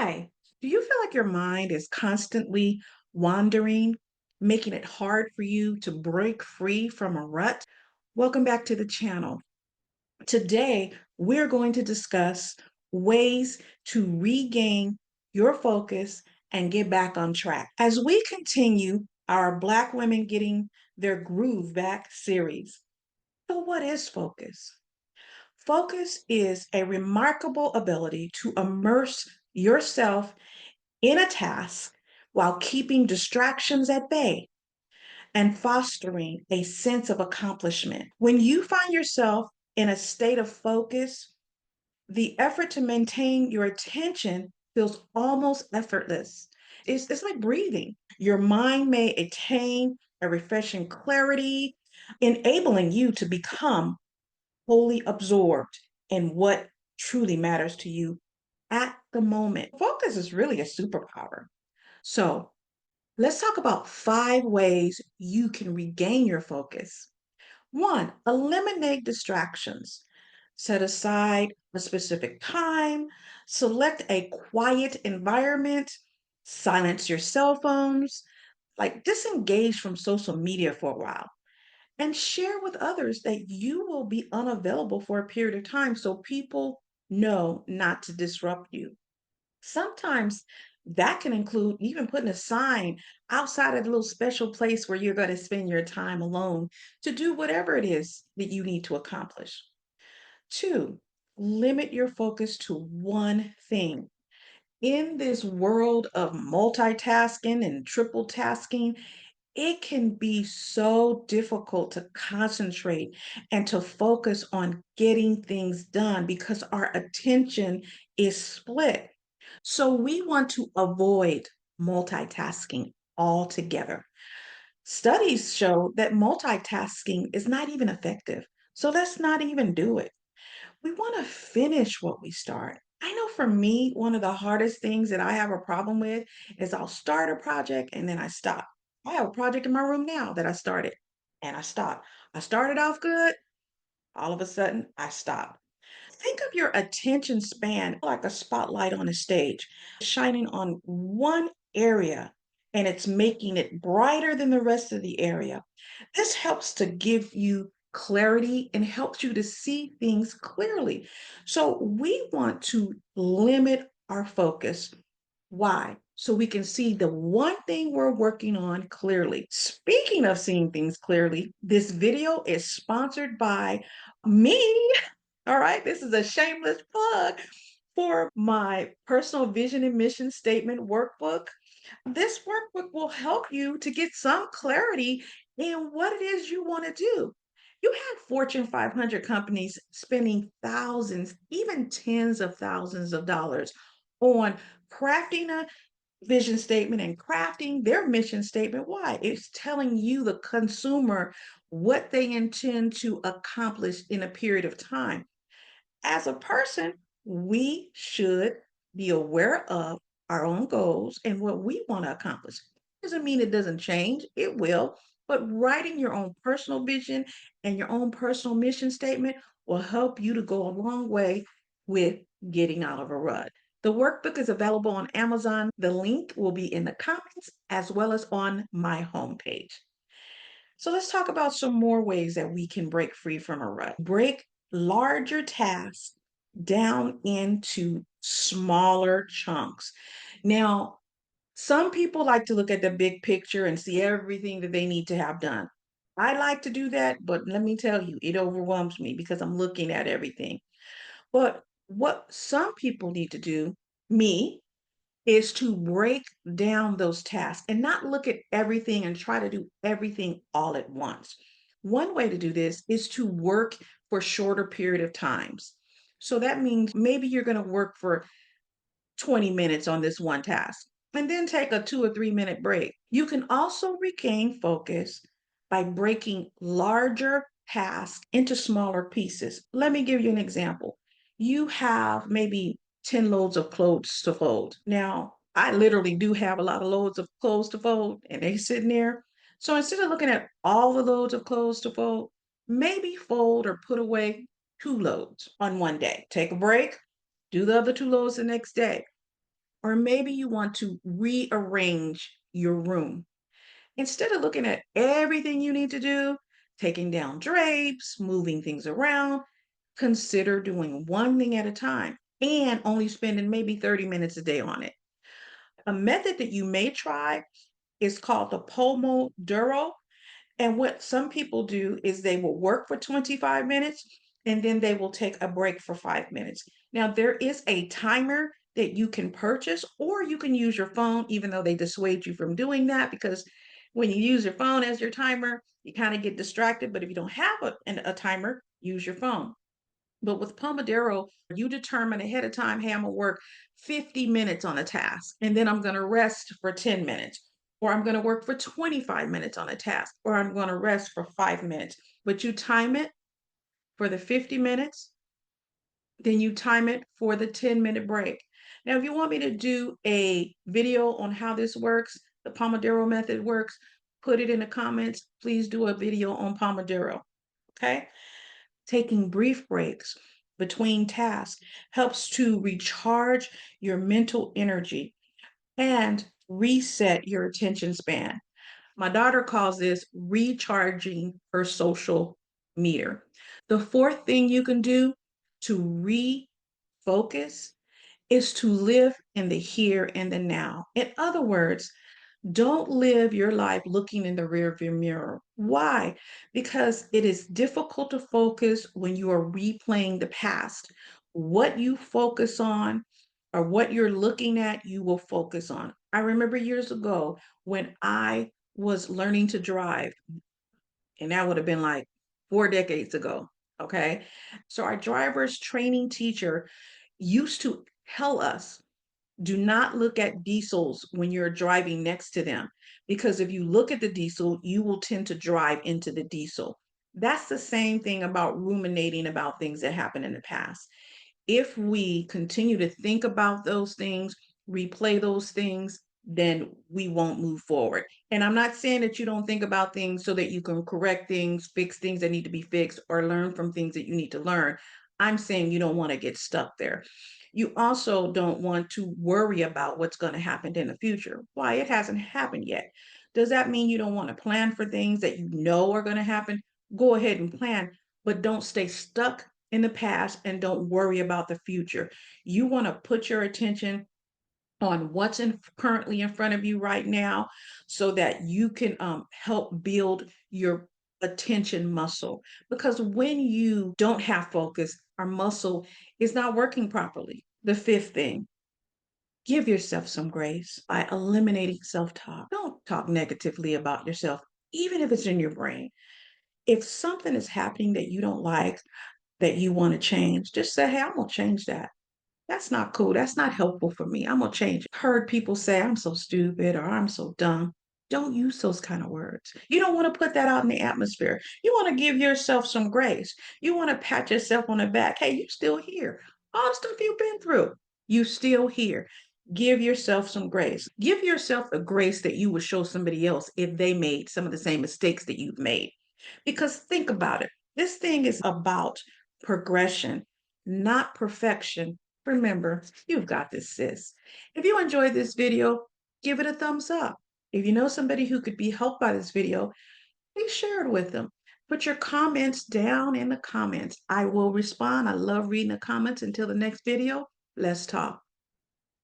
Hi, do you feel like your mind is constantly wandering, making it hard for you to break free from a rut? Welcome back to the channel. Today, we're going to discuss ways to regain your focus and get back on track. As we continue our Black Women Getting Their Groove Back series. So, what is focus? Focus is a remarkable ability to immerse yourself in a task while keeping distractions at bay and fostering a sense of accomplishment. When you find yourself in a state of focus, the effort to maintain your attention feels almost effortless. It's like breathing. Your mind may attain a refreshing clarity, enabling you to become wholly absorbed in what truly matters to you at the moment. Focus is really a superpower. So let's talk about 5 ways you can regain your focus. One, eliminate distractions. Set aside a specific time, select a quiet environment, silence your cell phones, like disengage from social media for a while, and share with others that you will be unavailable for a period of time so people know not to disrupt you. Sometimes that can include even putting a sign outside of the little special place where you're going to spend your time alone to do whatever it is that you need to accomplish. Two, limit your focus to one thing. In this world of multitasking and triple tasking, it can be so difficult to concentrate and to focus on getting things done because our attention is split. So we want to avoid multitasking altogether. Studies show that multitasking is not even effective. So let's not even do it. We want to finish what we start. I know for me, one of the hardest things that I have a problem with is I'll start a project and then I stop. I have a project in my room now that I started and I stopped. I started off good, all of a sudden I stopped. Think of your attention span like a spotlight on a stage, shining on one area and it's making it brighter than the rest of the area. This helps to give you clarity and helps you to see things clearly. So we want to limit our focus. Why? So we can see the one thing we're working on clearly. Speaking of seeing things clearly, this video is sponsored by me. All right, this is a shameless plug for my personal vision and mission statement workbook. This workbook will help you to get some clarity in what it is you want to do. You have Fortune 500 companies spending thousands, even tens of thousands of dollars on crafting a vision statement and crafting their mission statement. Why? It's telling you, the consumer, what they intend to accomplish in a period of time. As a person, we should be aware of our own goals and what we want to accomplish. Doesn't mean it doesn't change, it will, but writing your own personal vision and your own personal mission statement will help you to go a long way with getting out of a rut. The workbook is available on Amazon. The link will be in the comments as well as on my homepage. So let's talk about some more ways that we can break free from a rut. Break larger tasks down into smaller chunks. Now, some people like to look at the big picture and see everything that they need to have done. I like to do that, but let me tell you, it overwhelms me because I'm looking at everything. But what some people need to do, me, is to break down those tasks and not look at everything and try to do everything all at once. One way to do this is to work for shorter period of times. So that means maybe you're going to work for 20 minutes on this one task and then take a 2 or 3 minute break. You can also regain focus by breaking larger tasks into smaller pieces. Let me give you an example. You have maybe 10 loads of clothes to fold. Now, I literally do have a lot of loads of clothes to fold and they're sitting there. So instead of looking at all the loads of clothes to fold, maybe fold or put away 2 loads on one day. Take a break, do the other 2 loads the next day. or maybe you want to rearrange your room. Instead of looking at everything you need to do, taking down drapes, moving things around, consider doing one thing at a time and only spending maybe 30 minutes a day on it. A method that you may try is called the Pomodoro. And what some people do is they will work for 25 minutes and then they will take a break for 5 minutes. Now, there is a timer that you can purchase, or you can use your phone, even though they dissuade you from doing that because when you use your phone as your timer, you kind of get distracted. But if you don't have a timer, use your phone. But with Pomodoro, you determine ahead of time, hey, I'm going to work 50 minutes on a task, and then I'm going to rest for 10 minutes, or I'm going to work for 25 minutes on a task, or I'm going to rest for 5 minutes. But you time it for the 50 minutes, then you time it for the 10-minute break. Now, if you want me to do a video on how this works, the Pomodoro method works, put it in the comments. Please do a video on Pomodoro. Okay. Taking brief breaks between tasks helps to recharge your mental energy and reset your attention span. My daughter calls this recharging her social meter. The fourth thing you can do to refocus is to live in the here and the now. In other words, don't live your life looking in the rearview mirror. Why? Because it is difficult to focus when you are replaying the past. What you focus on or what you're looking at, you will focus on. I remember years ago when I was learning to drive, and that would have been like 4 decades ago. Okay. So our driver's training teacher used to tell us, do not look at diesels when you're driving next to them, because if you look at the diesel, you will tend to drive into the diesel. That's the same thing about ruminating about things that happened in the past. If we continue to think about those things, replay those things, then we won't move forward. And I'm not saying that you don't think about things so that you can correct things, fix things that need to be fixed, or learn from things that you need to learn. I'm saying you don't want to get stuck there. You also don't want to worry about what's going to happen in the future. Why? It hasn't happened yet. Does that mean you don't want to plan for things that you know are going to happen? Go ahead and plan, but don't stay stuck in the past and don't worry about the future. You want to put your attention on what's currently in front of you right now so that you can help build your attention muscle. Because when you don't have focus, our muscle is not working properly. The fifth thing, give yourself some grace by eliminating self talk. Don't talk negatively about yourself, even if it's in your brain. If something is happening that you don't like, that you want to change, just say, hey, I'm going to change that. That's not cool. That's not helpful for me. I'm going to change it. Heard people say, I'm so stupid or I'm so dumb. Don't use those kind of words. You don't want to put that out in the atmosphere. You want to give yourself some grace. You want to pat yourself on the back. Hey, you still here. All the stuff you've been through, you still here. Give yourself some grace. Give yourself the grace that you would show somebody else if they made some of the same mistakes that you've made. Because think about it. This thing is about progression, not perfection. Remember, you've got this, sis. If you enjoyed this video, give it a thumbs up. If you know somebody who could be helped by this video, please share it with them. Put your comments down in the comments. I will respond. I love reading the comments. Until the next video, let's talk.